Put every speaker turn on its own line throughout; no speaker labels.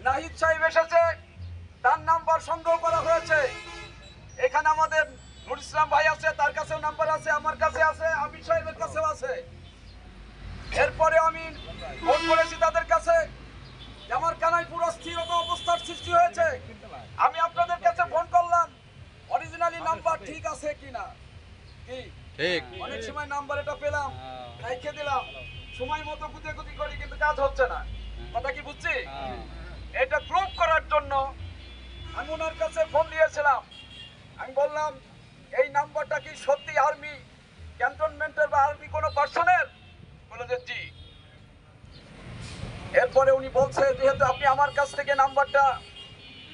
নাহিদ সাহেব এসেছে, তার নাম্বার সংগ্রহ করা হয়েছে। এখানে আমাদের নুর ইসলাম ভাই আছে, তার কাছেও নাম্বার আছে, আমার কাছে আছে, আমির সাহেবের কাছেও আছে। এরপরে আমি ফোন করেছি তাদের কাছে, আমার কানায় পুরো স্থিরতা অবস্থার সৃষ্টি হয়েছে। আমি আপনাদের কাছে ফোন করলাম, অরিজিনালি নাম্বার ঠিক আছে কিনা। কি ঠিক? অনেক সময় নাম্বার এটা পেলাম, রেখে দিলাম, সময় মতো গুতি করি, কিন্তু কাজ হচ্ছে না। কথা কি বুঝছি? এটা প্রুভ করার জন্য আমি ওনার কাছে ফোন দিয়েছিলাম। আমি বললাম, এই নাম্বারটা কি সত্যি আর্মি ক্যান্টনমেন্টের বা আর্মি কোনো পার্সনের? বলে যে জি। এরপরে উনি বলছে, যেহেতু আপনি আমার কাছ থেকে নাম্বারটা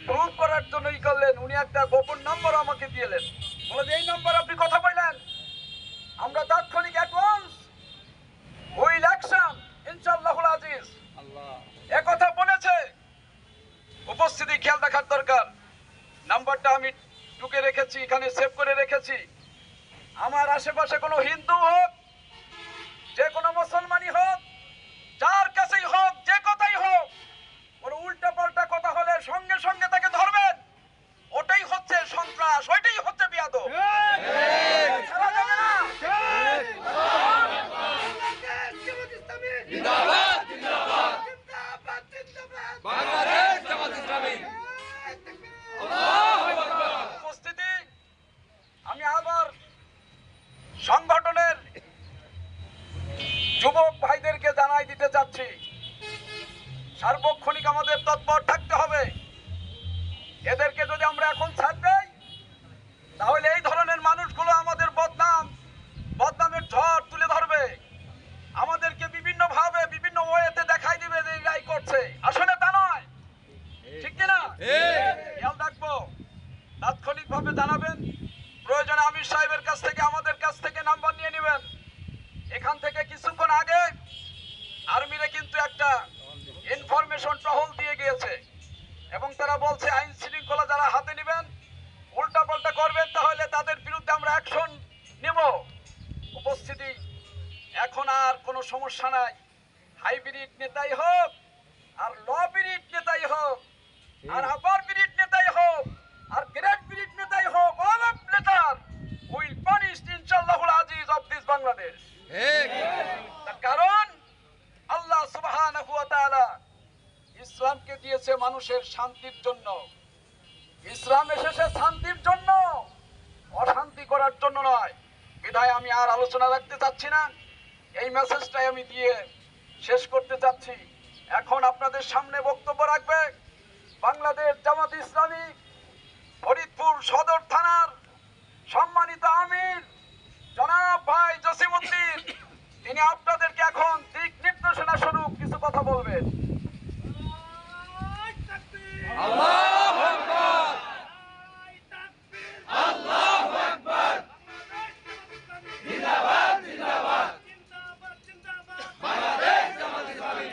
প্রুভ করার জন্য ই করলেন, উনি একটা গোপন নাম্বার আমাকে দিলেন। বলে যে এই নাম্বার আপনি কথা বললেন, আমরা তাৎক্ষণিক অ্যাডভান্স উইল অ্যাকশন ইনশাআল্লাহুল আজিজ কথা বলেছে। উপস্থিতি খেয়াল রাখার দরকার। নাম্বারটা আমি টুকে রেখেছি, এখানে সেভ করে রেখেছি। আমার আশেপাশে কোনো হিন্দু হোক, যে কোনো মুসলমানই হোক, যার কাছেই হোক, যে কথাই হোক, কোনো উল্টা পাল্টা কথা হলে সঙ্গে সঙ্গে তাকে ধরবেন। ওটাই হচ্ছে সন্ত্রাস, ওইটাই হচ্ছে বিয়াদব। খেলা যাবে না। উপস্থিতি, আমি আবার সংগঠনের যুবক ভাইদেরকে জানাই দিতে চাচ্ছি, সার্বক্ষণিক আমাদের তৎপর থাকতে হবে। এদেরকে যদি আমরা এখন ছাড় দেই, তাহলে এই ধরনের মানুষগুলো আমাদের বদনামের ঝড় তুলে ধরবে, আমাদেরকে বিভিন্ন ভাবে বিভিন্ন ওয়েতে দেখাই দিবে যে এরাই করছে। আসলে তা নয়, ঠিক কিনা? খেয়াল রাখবো, তাৎক্ষণিক ভাবে জানাবেন। প্রয়োজনে আমির সাহেবের কাছ থেকে, আমাদের কাছ থেকে নাম্বার নিয়ে নেবেন। এখান থেকে কিছুক্ষণ আগে আর্মিরা কিন্তু একটা ইনফরমেশন টহল দিয়ে গিয়েছে, এবং তারা বলছে আইন শৃঙ্খলা যারা হাতে নেবেন, উল্টা পাল্টা করবেন, তাহলে তাদের বিরুদ্ধে আমরা অ্যাকশন নেব। উপস্থিতি, এখন আর কোনো সমস্যা নাই। হাইব্রিড নেতাই হোক, আর ল বিরিড নেতাই হোক, আর আপার বিরিড নেতাই হোক, আর গ্রেড বিরিড নেতাই হোক, অল অফ নেতার উইল পানিশড ইনশাআল্লাহুল আজিজ অফ দিস বাংলাদেশ। তার কারণ আল্লাহ সুবহানাহু ওয়া তাআলা ইসলামকে দিয়েছে মানুষের শান্তির জন্য। ইসলাম এসেছে শান্তির জন্য, অশান্তি করার জন্য নয়। বিধায় আমি আর আলোচনা রাখতে চাচ্ছি না, এই মেসেজটাই আমি দিয়ে শেষ করতে চাচ্ছি। এখন আপনাদের সামনে বক্তব্য রাখবে বাংলাদেশ জামাত ইসলামী ফরিদপুর সদর থানার সম্মানিত আমির জনাব ভাই জসিমউদ্দিন। তিনি আপনাদেরকে এখন দিক নির্দেশনা স্বরূপ কিছু কথা বলবেন। আল্লাহু আকবার, আল্লাহু আকবার, জিন্দাবাদ জিন্দাবাদ, বাংলাদেশ জামাত ইসলামী।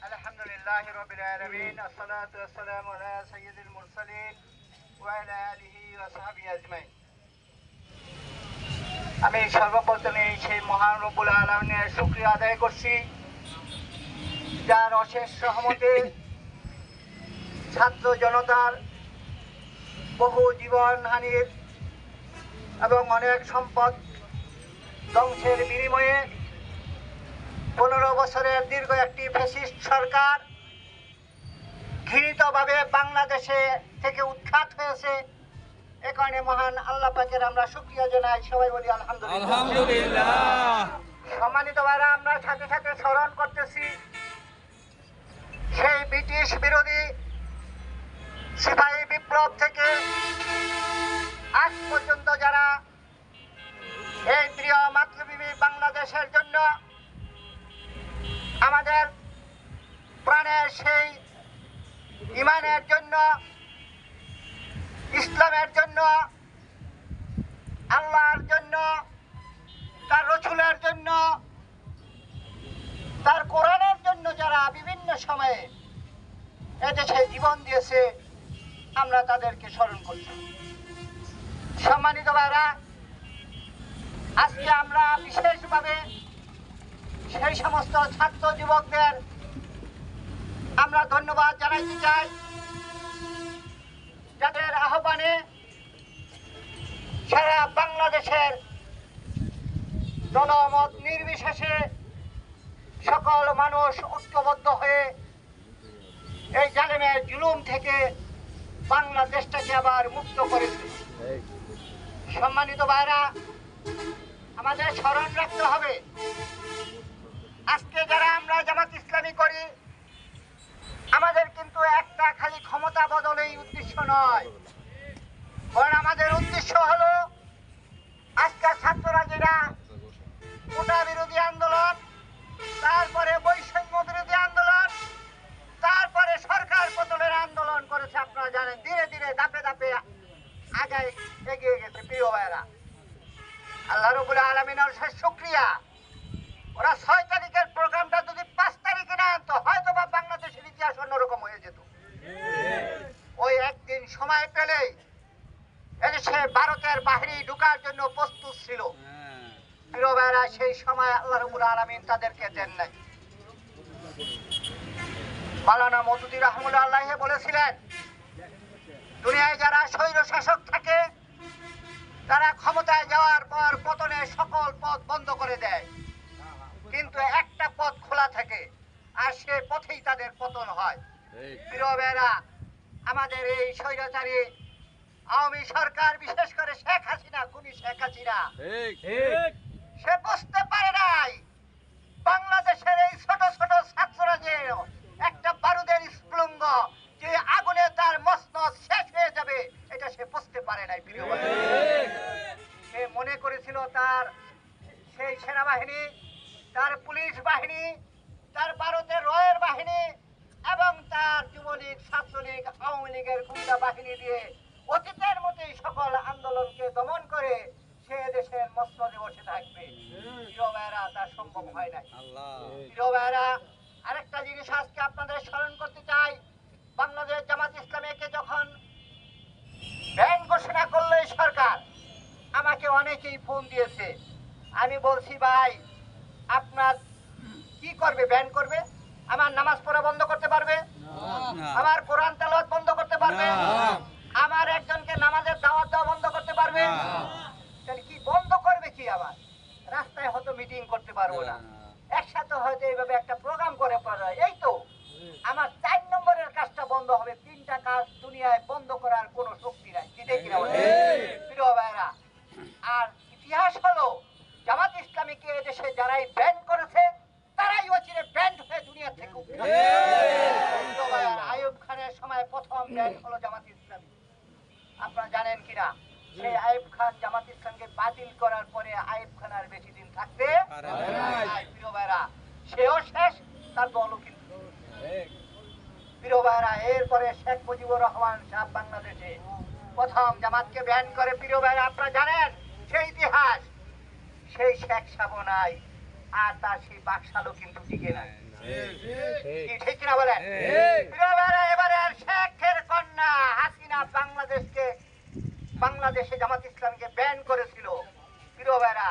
আলহামদুলিল্লাহ রাব্বিল আলামিন, আসসালাতু ওয়াসসালামু আলা সাইয়্যিদিল মুরসালিন ওয়া আলা আলিহি ওয়া সাহবিহি আজমাইন। আমি সর্বপ্রথমে সেই মহান রব্বুল আলামিনের শুকরিয়া আদায় করছি, যার অশেষ রহমতে ছাত্র জনতার বহু জীবনহানির এবং অনেক সম্পদ ধ্বংসের বিনিময়ে 15 বছরের দীর্ঘ একটি ফ্যাসিস্ট সরকার ঘৃণিতভাবে বাংলাদেশে থেকে উৎখাত হয়েছে। এ কারণে মহান আল্লাহ পাকের আমরা শুকরিয়া জানাই, সবাই বলি আলহামদুলিল্লাহ। সম্মানিত ভাইরা, আমরা সাথে সাথে স্মরণ করতেছি সেই ব্রিটিশ বিরোধী সিপাহী বিপ্লব থেকে আজ পর্যন্ত যারা এই প্রিয় মাতৃভূমি বাংলাদেশের জন্য আমাদের প্রাণের সেই ইমানের জন্য, ইসলামের জন্য, আল্লাহর জন্য, তার রসুলের জন্য, তার কোরআনের জন্য যারা বিভিন্ন সময়ে এদেশে জীবন দিয়েছে, আমরা তাদেরকে স্মরণ করছি। সম্মানিত ভাইরা, আজকে আমরা বিশেষভাবে সেই সমস্ত ছাত্র যুবকদের আমরা ধন্যবাদ জানাইতে চাই, যাদের আহ্বানে সারা বাংলাদেশের দলমত নির্বিশেষে সকল মানুষ ঐক্যবদ্ধ হয়ে এই জালেমের জুলুম থেকে বাংলাদেশটাকে আবার মুক্ত করেছে। সম্মানিত ভাইরা, আমাদের স্মরণ রাখতে হবে, আজকে যারা আমরা জামাত ইসলামী করি, আমাদের কিন্তু একটা খালি ক্ষমতা বদলেই উদ্দেশ্য নয়, বরং আমাদের উদ্দেশ্য হলো আজকের ছাত্ররা যারা কোটা বিরোধী আন্দোলন, তারপরে বৈষম্য বিরোধী আন্দোলন, তারপরে সরকার পতনের আন্দোলন করেছে, আপনারা জানেন, ধীরে ধীরে ধাপে ধাপে আগায় এগিয়ে গেছে। প্রিয় ভাইরা, আল্লাহ রাব্বুল আলামিনের শেষ শুকরিয়া, ওরা 6 তারিখের প্রোগ্রামটা যদি 5 তারিখে না আনতো, হয়তো বা বাংলাদেশের ইতিহাস অন্যরকম হয়ে যেত। ওই একদিন সময় পেলেই এদেশে ভারতের বাহিনী ঢুকার জন্য প্রস্তুত ছিল। প্রিয় ভাইরা, সেই সময় আল্লাহ রাব্বুল আলামিন তাদেরকে দেন নাই। মাওলানা মওদুদী রাহমাতুল্লাহ বলেছিলেন, দুনিয়ায় যারা স্বৈর শাসক থাকে তারা ক্ষমতায় যাওয়ার পর পতনের সকল পথ বন্ধ করে দেয়, কিন্তু একটা পথ খোলা থাকে, আর সে পথেই তাদের পতন হয়। প্রিয় ভাইরা, আমাদের এই স্বৈরাচারী আওয়ামী সরকার, বিশেষ করে শেখ হাসিনা, খুনি শেখ হাসিনা, সে বুঝতে পারে নাই বাংলাদেশের এই ছোট ছোট ছাত্ররা যে একটা বারুদের স্ফুলিঙ্গ, যে আগুনে তার মসনদ শেষ হয়ে যাবে, এটা সে বুঝতে পারে নাই। প্রিয় ভাই, সে মনে করেছিল তার সেই সেনাবাহিনী, তার পুলিশ বাহিনী, তার ভারতের রয়ের বাহিনী এবং তার যুবলীগ, ছাত্রলীগ, আওয়ামী লীগের গুন্ডা বাহিনী দিয়ে অতীতের মতোই সকল আন্দোলনকে দমন করে সে দেশের মসনদে বসে থাকবে। প্রিয় ভাইরা, তা সম্ভব হয় নাই। প্রিয় ভাইরা, আরেকটা জিনিস আজকে আপনাদের স্মরণ করতে চাই, বাংলাদেশ জামাত ইসলামীকে যখন ব্যান ঘোষণা করলো এই সরকার, আমাকে অনেকেই ফোন দিয়েছে। আমি বলছি, ভাই আপনার কি করবে? ব্যান করবে? আমার নামাজ পড়া বন্ধ করতে পারবে? আমার কোরআন তেলাওয়াত বন্ধ করতে পারবে? আমার একজনকে নামাজের দাওয়াত দেওয়া বন্ধ করতে পারবে? তাহলে কি বন্ধ করবে? কি আবার রাস্তায় হয়তো মিটিং করতে পারবো না, একসাথে হয়তো এইভাবে একটা প্রোগ্রাম করে পারবে, এই তো আমার 4 নম্বরের কাজটা বন্ধ হবে। 3টা কাজ দুনিয়ায় বন্ধ করার কোনো শক্তি নাই। কি দেখি না? প্রিয় ভাইরা, আর ইতিহাস হলো জামাত ইসলামীকে এদেশে যারাই ব্যান করেছে তারাই অচিরে ব্যান্ড হয়ে দুনিয়া থেকে উঠে গেছে। আইয়ুব খানের সময় প্রথম ব্যান্ড হলো জামাত ইসলামী। আপনারা জানেন কিনা? সেই আইয়ুব খান জামাত ইসলামকে বাতিল করার পরে আইয়ুব খান আর বেশি দিন থাকতে পারেনি। প্রিয় ভাইরা, সেও শেষ, তার দলও কিন্তু। প্রিয় ভাইরা, এরপরে শেখ মুজিবুর রহমান সাহেব বাংলাদেশে প্রথম জামাতকে ব্যান করে। প্রিয় ভাইরা, আপনারা জানেন সেই ইতিহাস, সেই শেখ সাহেব নাই, আর তার সেই বাকশালও কিন্তু টিকে নাই। কি ঠিক কিনা বলেন? প্রিয় ভাইরা, এবারে আর শেখের কন্যা হাসিনা বাংলাদেশে জামাত ইসলামকে ব্যান করেছিল। প্রিয় ভাইরা,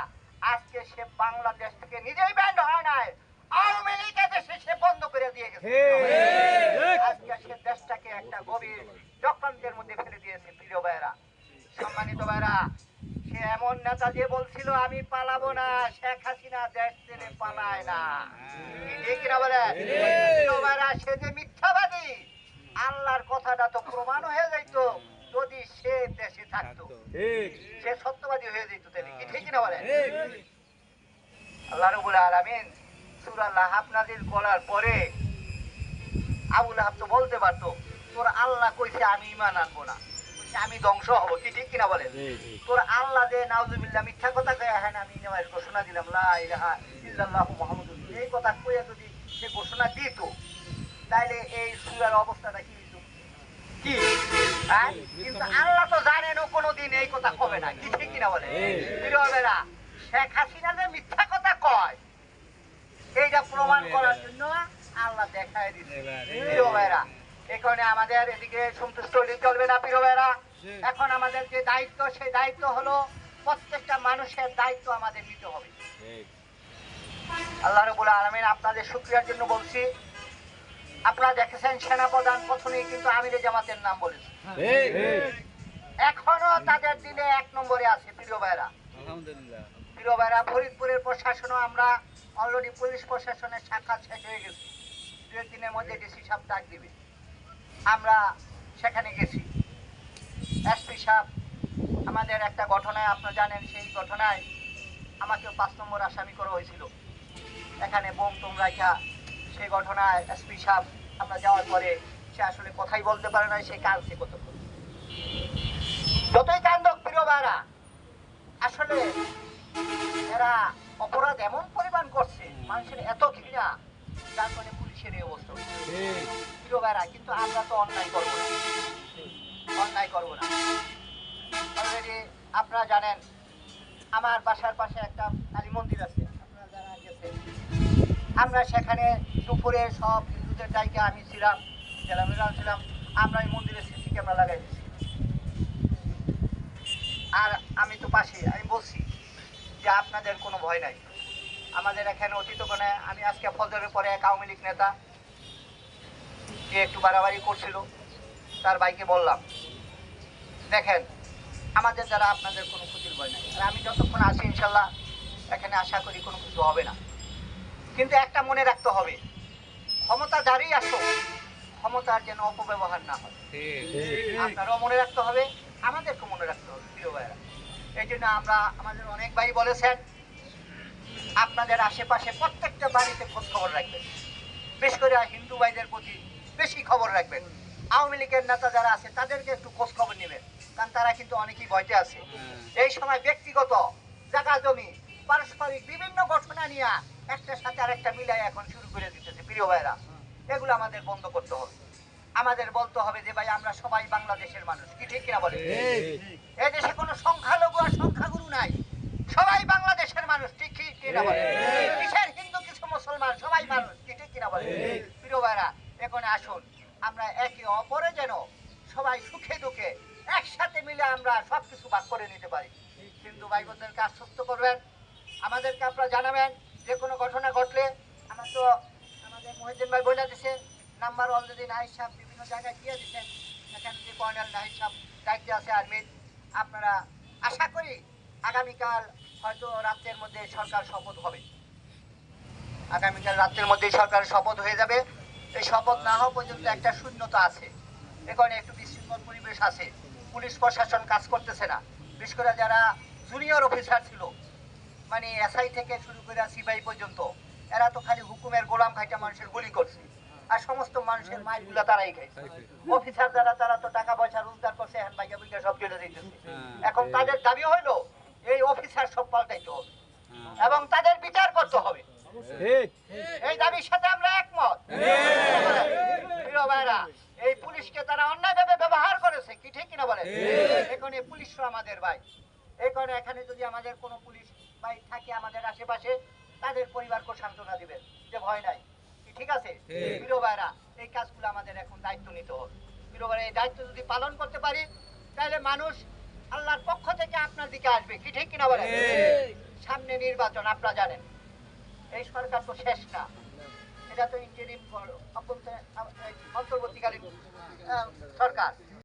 আজকে সে বাংলাদেশ থেকে নিজেই ব্যান হয় নাই, আওয়ামী লীগ দেশে সে বন্ধ করে দিয়ে গেছে। আজকে সে দেশটাকে একটা গভীর চক্রান্তের মধ্যে ফেলে দিয়েছে। প্রিয় ভাইরা, সম্মানিত ভাইরা, সে এমন নেতা যে বলছিল আমি পালাবো না, শেখ হাসিনা দেশ ছেড়ে পালায় না। ঠিক কিনা বলে? প্রিয় ভাইরা, সে যে মিথ্যাবাদী, আল্লাহর কথাটা তো প্রমাণ হয়ে যাইত যদি সে দেশে থাকতো, সে সত্যবাদী হয়ে যেত। কি ঠিক কিনা বলে? আল্লাহ রাব্বুল আলামিন সূরা লাহাব নাযিল করার পরে আবু লাহাব তো বলতে পারতো, তোর আল্লাহ কইছে আমি ঈমান আনবো না, আমি ধ্বংস হবো। কি ঠিক কিনা বলে? তোর আল্লাহ যে নাউজুবিল্লাহ মিথ্যা কথা কয়ে, হ্যাঁ আমি নেওয়ার ঘোষণা দিলাম লা ইলাহা ইল্লাল্লাহু মুহাম্মাদুর রাসূলুল্লাহ, এই কথা কইয়া যদি সে ঘোষণা দিত, তাহলে এই সূরার অবস্থাটা কি হইতো? কি কিন্তু আল্লাহ তো জানেন ও কোনোদিন এই কথা কবে না। কি ঠিক কিনা বলে? প্রিয় ভাইরা, শেখ হাসিনা যে মিথ্যা কথা কয় এইটা প্রমাণ করার জন্য আল্লাহ দেখায় দিচ্ছে। প্রিয় ভাইরা, এই কারণে আমাদের এদিকে সন্তুষ্ট হলে চলবে না। প্রিয় ভাইরা, এখন আমাদের যে দায়িত্ব, সেই দায়িত্ব হলো প্রত্যেকটা মানুষের দায়িত্ব আমাদের নিতে হবে। আল্লাহ রাব্বুল আলামিন আপনাদের শুকরিয়ার জন্য বলছি। আপনারা দেখেছেন সেনাপ্রধান প্রথমেই কিন্তু আমিরে জামাতের নাম বলেছে, এখনো তাদের দিলে 1 নম্বরে আছে। প্রিয় ভাইরা, প্রিয় ভাইরা, ফরিদপুরের প্রশাসনও আমরা অলরেডি পুলিশ প্রশাসনের সাক্ষাৎ শেষ হয়ে গেছে, 2 দিনের মধ্যে ডিসি সাহেব ডাক দিবে। আমরা সেখানে গেছি। এসপি সাহেব আমাদের একটা ঘটনায়, আপনারা জানেন সেই ঘটনায় আমাকেও 5 নম্বর আসামি করা হয়েছিল, এখানে বোম টোম রাখা। সেই ঘটনায় এসপি সাহেব আমরা যাওয়ার পরে সে আসলে কথাই বলতে পারে না, সে কাঁদছে কতক্ষণ। যতই কান্দক প্রিয় ভাইরা, আসলে এরা অপরাধ এমন পরিমাণ করছে, মানুষের এত ঘৃণা, যার ফলে পুলিশের এই অবস্থা হচ্ছে। প্রিয় ভাইরা, কিন্তু আমরা তো অন্যায় করবো না, অন্যায় করবো না। অলরেডি আপনারা জানেন আমার বাসার পাশে একটা কালী মন্দির আছে, আপনারা যারা গেছেন, আমরা সেখানে দুপুরে সব হিন্দুদের জায়গা আমি ছিলাম, ছিলাম, আমরা এই মন্দিরে সিসি ক্যামেরা লাগাই দিচ্ছি। আর আমি তো পাশে, আমি বলছি যে আপনাদের কোনো ভয় নাই। আমাদের এখানে অতীতক্ষণে আমি আজকে ফজরের পরে এক আওয়ামী লীগ নেতা যে একটু বাড়াবাড়ি করছিল, তার ভাইকে বললাম, দেখেন আমাদের দ্বারা আপনাদের কোনো ক্ষতির ভয় নাই, আর আমি যতক্ষণ আসি ইনশাল্লাহ এখানে আশা করি কোনো কিছু হবে না। কিন্তু একটা মনে রাখতে হবে, ক্ষমতা যারই আসো, ক্ষমতার যেন অপব্যবহার না হয়। আপনারাও মনে রাখতে হবে, আমাদেরকে মনে রাখতে হবে প্রিয় ভাইরা। এই জন্য আমরা, আমাদের অনেক ভাই বলেছেন আপনাদের আশেপাশে প্রত্যেকটা বাড়িতে খোঁজ খবর রাখবেন, বিশেষ করে হিন্দু ভাইদের প্রতি বেশি খবর রাখবেন। আওয়ামী লীগের নেতা যারা আছে তাদেরকে একটু খোঁজ খবর নেবেন, কারণ তারা কিন্তু অনেকেই ভয়তে আছে। এই সময় ব্যক্তিগত জায়গা জমি পারস্পরিক বিভিন্ন ঘটনা নিয়ে একটার সাথে আরেকটা মিলাই এখন শুরু করে দিতেছে। প্রিয় ভাইরা, এগুলো আমাদের বন্ধ করতে হবে। আমাদের বলতে হবে যে ভাই আমরা সবাই বাংলাদেশের মানুষ, কি ঠিক কিনা বলে? এই দেশে কোনো সংখ্যালঘু আর সংখ্যাগুরু নাই, সবাই বাংলাদেশের মানুষ, ঠিক কিনা বলে? কিসের হিন্দু, কিছু মুসলমান, সবাই মানুষ, কি ঠিক কিনা বলে? প্রিয় ভাইরা, এখন আসুন আমরা একে অপরে যেন সবাই সুখে দুঃখে একসাথে মিলে আমরা সবকিছু ভাগ করে নিতে পারি। হিন্দু ভাই বোনদেরকে আশ্বস্ত করবেন, আমাদেরকে আপনারা জানাবেন যে কোনো ঘটনা ঘটলে। আমরা তো আমাদের মহিউদ্দিন ভাই বলে দিছে, নাম্বার অলরেডি নাহিদ সাহেব বিভিন্ন জায়গায় দিয়ে দিচ্ছেন, এখানে যে কর্নেল নাহিদ সাহেব দায়িত্বে আছে আর্মির। আপনারা আশা করি আগামীকাল হয়তো রাত্রের মধ্যে সরকার শপথ হবে, আগামীকাল রাত্রের মধ্যেই সরকার শপথ হয়ে যাবে। এই শপথ না হওয়া পর্যন্ত একটা শূন্যতা আছে, এখানে একটু বিশৃঙ্খল পরিবেশ আছে, পুলিশ প্রশাসন কাজ করতেছে না। বিশেষ করে যারা জুনিয়র অফিসার ছিল, মানে এসআই থেকে শুরু করে সিপাহি পর্যন্ত, এরা তো খালি হুকুমের গোলাম খাইটা মানুষের গুলি করছে, আর সমস্ত মানুষের মাইলগুলো তারাই খাইছে। অফিসার যারা, তারা তো টাকা পয়সা রোজগার করছে, এখন বাইকা বুইকা সব কেটে দিতেছে। এখন তাদের দাবি হইলো এই অফিসার সব পাল্টাইতে হবে এবং তাদের বিচার করতে হবে। এই দাবির সাথে আমরা একমত। প্রিয় ভাইরা, এই পুলিশকে তারা অন্যায়ভাবে ব্যবহার করেছে, কি ঠিক কিনা বলে? এখানে পুলিশও আমাদের ভাই, এই কারণে এখানে যদি আমাদের কোনো পুলিশ ভাই থাকে আমাদের আশেপাশে, তাদের পরিবারকে সান্ত্বনা দিবেন যে ভয় নাই, কি ঠিক আছে? প্রিয় ভাইরা, এই কাজগুলো আমাদের এখন দায়িত্ব নিতে হবে। প্রিয় ভাইরা, এই দায়িত্ব যদি পালন করতে পারি, তাহলে মানুষ আল্লাহর পক্ষ থেকে আপনার দিকে আসবে, কি ঠিক কিনা বলে? সামনে নির্বাচন, আপনারা জানেন এই সরকার তো শেষ না, এটা তো ইন্টারিম অন্তর্বর্তীকালীন সরকার।